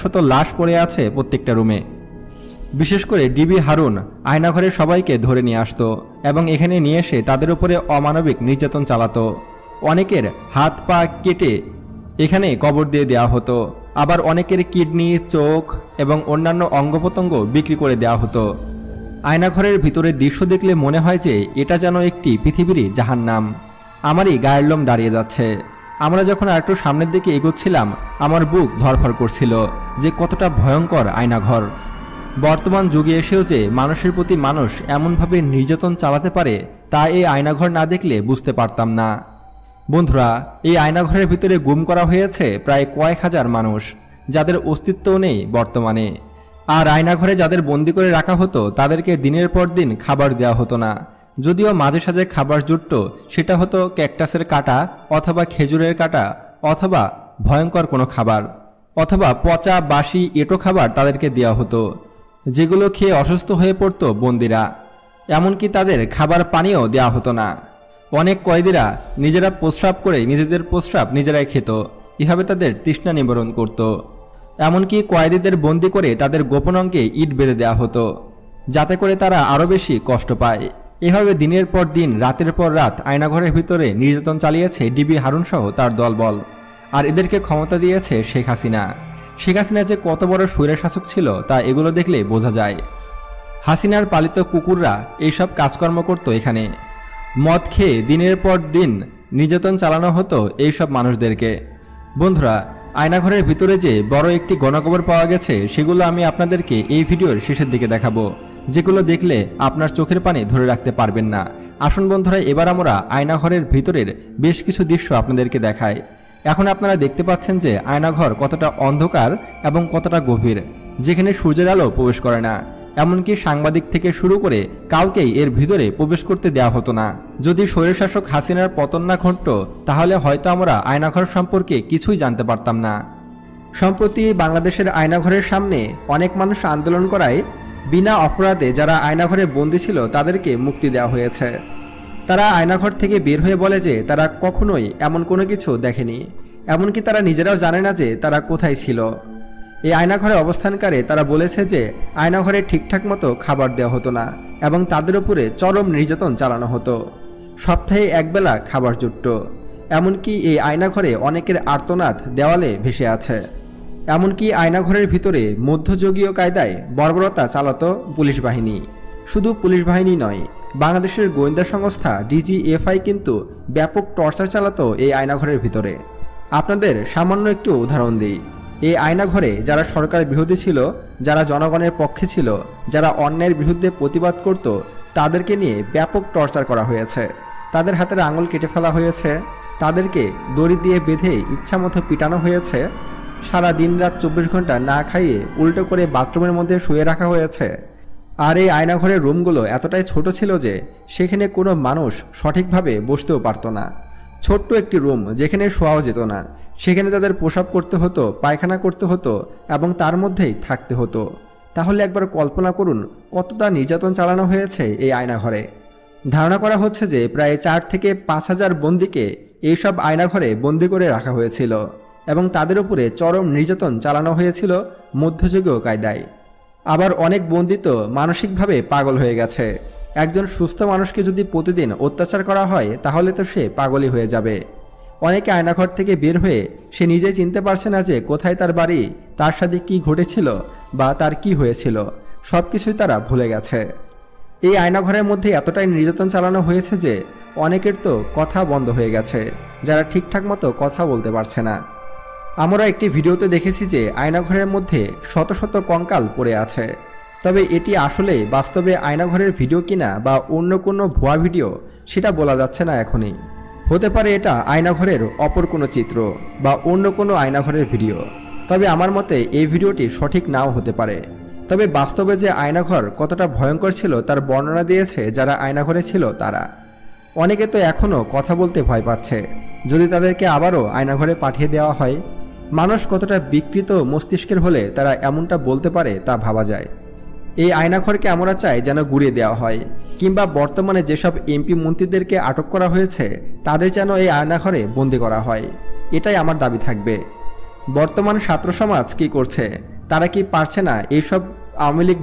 শত লাশ পড়ে আছে প্রত্যেকটা রুমে। বিশেষ করে ডিবি হারুন আয়নাঘরে সবাইকে ধরে নিয়ে আসতো এবং এখানে নিয়ে এসে তাদের উপরে অমানবিক নির্যাতন চালাতো। অনেকের হাত পা কেটে এখানে কবর দিয়ে দেওয়া হতো, আবার অনেকের কিডনি, চোখ এবং অন্যান্য অঙ্গপ্রত্যঙ্গ বিক্রি করে দেওয়া হতো। আয়নাঘরের ভিতরের দৃশ্য দেখলে মনে হয় যে এটা যেন একটি পৃথিবীরই জাহান্নাম। আমারই গায়ের লোম দাঁড়িয়ে যাচ্ছে। আমরা যখন আরেকটু সামনের দিকে এগোচ্ছিলাম আমার বুক ধড়ফড় করছিল যে কতটা ভয়ঙ্কর আয়নাঘর। বর্তমান যুগে এসেও যে মানুষের প্রতি মানুষ এমনভাবে নির্যাতন চালাতে পারে তা এই আয়নাঘর না দেখলে বুঝতে পারতাম না। বন্ধুরা, এই আয়নাঘরের ভিতরে গুম করা হয়েছে প্রায় কয়েক হাজার মানুষ, যাদের অস্তিত্বও নেই বর্তমানে। আর আয়নাঘরে যাদের বন্দি করে রাখা হতো তাদেরকে দিনের পর দিন খাবার দেওয়া হতো না। যদিও মাঝে সাঝে খাবার জুটত, সেটা হতো ক্যাকটাসের কাঁটা অথবা খেজুরের কাঁটা অথবা ভয়ঙ্কর কোনো খাবার, অথবা পচা বাসি এঁটো খাবার তাদেরকে দেওয়া হতো, যেগুলো খেয়ে অসুস্থ হয়ে পড়ত বন্দিরা। এমনকি তাদের খাবার পানিও দেওয়া হতো না। অনেক কয়েদিরা নিজেরা প্রস্রাব করে নিজেদের প্রস্রাব নিজেরাই খেত, এভাবে তাদের তৃষ্ণা নিবারণ করত। এমনকি কয়েদিদের বন্দি করে তাদের গোপন অঙ্গে ইট বেঁধে দেওয়া হতো, যাতে করে তারা আরও বেশি কষ্ট পায়। এভাবে দিনের পর দিন, রাতের পর রাত আয়নাঘরের ভিতরে নির্যাতন চালিয়েছে ডিবি হারুন সহ তার দলবল। আর এদেরকে ক্ষমতা দিয়েছে শেখ হাসিনা। শেখ হাসিনা যে কত বড় স্বৈরশাসক ছিল তা এগুলো দেখলে বোঝা যায়। হাসিনার পালিত কুকুররা এইসব কাজকর্ম করত এখানে। মদ খেয়ে দিনের পর দিন নির্যাতন চালানো হতো এইসব মানুষদেরকে। বন্ধুরা, আয়নাঘরের ভিতরে যে বড় একটি গণকবর পাওয়া গেছে সেগুলো আমি আপনাদেরকে এই ভিডিওর শেষের দিকে দেখাবো, যেগুলো দেখলে আপনার চোখের পানি ধরে রাখতে পারবেন না। আসুন বন্ধুরা, এবার আমরা আয়নাঘরের ভিতরের বেশ কিছু দৃশ্য আপনাদেরকে দেখাই। এখন আপনারা দেখতে পাচ্ছেন যে আয়নাঘর কতটা অন্ধকার এবং কতটা গভীর, যেখানে সূর্যের আলো প্রবেশ করে না। এমনকি সাংবাদিক থেকে শুরু করে কাউকেই এর ভিতরে প্রবেশ করতে দেওয়া হতো না। যদি স্বৈরশাসক হাসিনার পতন না ঘটত তাহলে হয়তো আমরা আয়নাঘর সম্পর্কে কিছুই জানতে পারতাম না। সম্প্রতি বাংলাদেশের আয়নাঘরের সামনে অনেক মানুষ আন্দোলন করায় বিনা অপরাধে যারা আয়নাঘরে বন্দী ছিল তাদেরকে মুক্তি দেওয়া হয়েছে। তারা আয়নাঘর থেকে বের হয়ে বলে যে তারা কখনোই এমন কোনো কিছু দেখেনি, এমনকি তারা নিজেরাও জানে না যে তারা কোথায় ছিল। এই আয়নাঘরে অবস্থানকারে তারা বলেছে যে আয়নাঘরে ঠিকঠাক মতো খাবার দেওয়া হতো না এবং তাদের উপরে চরম নির্যাতন চালানো হতো। সপ্তাহে একবেলা খাবার জুটত। এমনকি এই আয়নাঘরে অনেকের আর্তনাদ দেওয়ালে ভেসে আছে। এমনকি আয়নাঘরের ভিতরে মধ্যযুগীয় কায়দায় বর্বরতা চালাতো পুলিশ বাহিনী। শুধু পুলিশ বাহিনী নয়, বাংলাদেশের গোয়েন্দা সংস্থা ডিজিএফআই কিন্তু ব্যাপক টর্চার চালাতো এই আয়নাঘরের ভিতরে। আপনাদের সামান্য একটু উদাহরণ দিই। এই আয়নাঘরে যারা সরকার বিরোধী ছিল, যারা জনগণের পক্ষে ছিল, যারা অন্যায়ের বিরুদ্ধে প্রতিবাদ করত, তাদেরকে নিয়ে ব্যাপক টর্চার করা হয়েছে। তাদের হাতের আঙুল কেটে ফেলা হয়েছে, তাদেরকে দড়ি দিয়ে বেঁধে ইচ্ছামতো পিটানো হয়েছে, সারা দিন রাত 24 ঘন্টা না খাইয়ে উল্টো করে বাথরুমের মধ্যে শুয়ে রাখা হয়েছে। আর এই আয়নাঘরের রুমগুলো এতটাই ছোট ছিল যে সেখানে কোনো মানুষ সঠিকভাবে বসতেও পারত না। ছোট্ট একটি রুম যেখানে শোয়াও যেত না, সেখানে তাদের প্রসাব করতে হতো, পায়খানা করতে হতো এবং তার মধ্যেই থাকতে হতো। তাহলে একবার কল্পনা করুন কতটা নির্যাতন চালানো হয়েছে এই আয়নাঘরে। ধারণা করা হচ্ছে যে প্রায় 4 থেকে 5 হাজার বন্দীকে এইসব আয়নাঘরে বন্দি করে রাখা হয়েছিল এবং তাদের উপরে চরম নির্যাতন চালানো হয়েছিল মধ্যযুগীয় কায়দায়। আবার অনেক বন্দী তো মানসিকভাবে পাগল হয়ে গেছে। একজন সুস্থ মানুষকে যদি প্রতিদিন অত্যাচার করা হয় তাহলে তো সে পাগলই হয়ে যাবে। অনেকে আয়নাঘর থেকে বের হয়ে সে নিজেই চিনতে পারছে না যে কোথায় তার বাড়ি, তার সাথে কি ঘটেছিল বা তার কি হয়েছিল, সব কিছুই তারা ভুলে গেছে। এই আয়নাঘরের মধ্যে এতটাই নির্যাতন চালানো হয়েছে যে অনেকের তো কথা বন্ধ হয়ে গেছে, যারা ঠিকঠাক মতো কথা বলতে পারছে না। আমরা একটি ভিডিওতে দেখেছি যে আয়নাঘরের মধ্যে শত শত কঙ্কাল পড়ে আছে। তবে এটি আসলে বাস্তবে আয়নাঘরের ভিডিও কিনা বা অন্য কোনো ভুয়া ভিডিও সেটা বলা যাচ্ছে না এখনই। হতে পারে এটা আয়নাঘরের অপর কোনো চিত্র বা অন্য কোনো আয়নাঘরের ভিডিও। তবে আমার মতে এই ভিডিওটি সঠিক নাও হতে পারে। তবে বাস্তবে যে আয়নাঘর কতটা ভয়ঙ্কর ছিল তার বর্ণনা দিয়েছে যারা আয়নাঘরে ছিল তারা। অনেকে তো এখনও কথা বলতে ভয় পাচ্ছে, যদি তাদেরকে আবারও আয়নাঘরে পাঠিয়ে দেওয়া হয়। মানুষ কতটা বিকৃত মস্তিষ্কের হলে তারা এমনটা বলতে পারে তা ভাবা যায়। এই আয়নাঘরকে আমরা চাই যেন গুড়িয়ে দেওয়া হয়, কিংবা বর্তমানে যেসব এমপি মন্ত্রীদেরকে আটক করা হয়েছে তাদের যেন এই আয়নাঘরে বন্দি করা হয়। এটাই আমার দাবি থাকবে। বর্তমান ছাত্র সমাজ কী করছে তারা কি পারছে না এইসব আওয়ামী লীগ